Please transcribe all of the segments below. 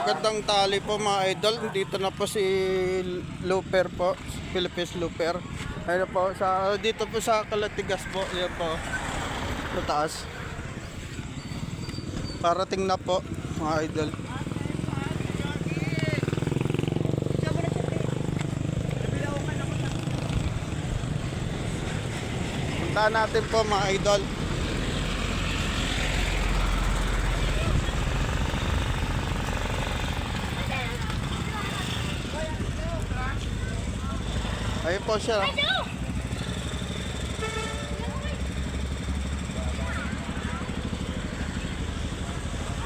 Magandang tali po mga idol. Dito na po si Looper po, Philippines Looper. Ayun po dito po sa Kalatigas po, yan po. Sa taas. Parating na po mga idol. Puntahan natin po mga idol. Ayun po siya.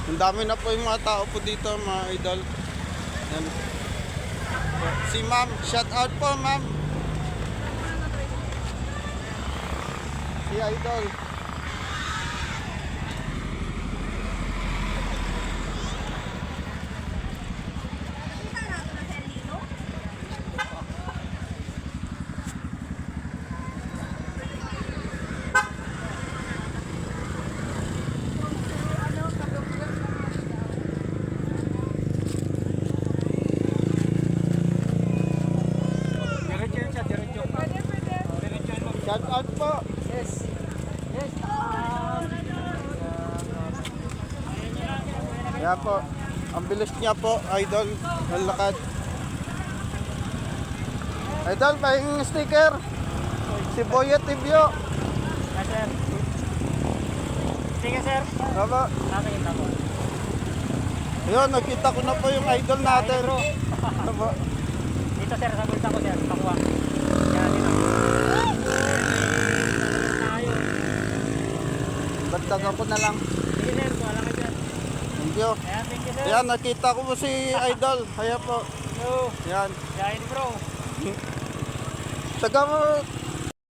Ang dami na po yung mga tao po dito mga idol. Yan. Si ma'am, shout out po ma'am. Si idol. Shout out po. Yes. Yes. Yan po. Ang bilis niya po, idol. Ang lakad. Idol, pahing sticker. Si Boya Tibio. Yes, sir. Sige, sir. Tama. Nakakita ko. Ayun, nakita ko na po yung idol natin. Tama. Dito, sir. Sa bulsa ko, sir. Pakuha. Yan, dito. Tayo. Bagdagan ko na lang. Sige, sir. Kuha lang kayo, sir. Thank you. Ayan, thank you, sir. Ayan, nakita ko po si idol. Kaya po. Yo. Yan. Yan, bro. Taga mo,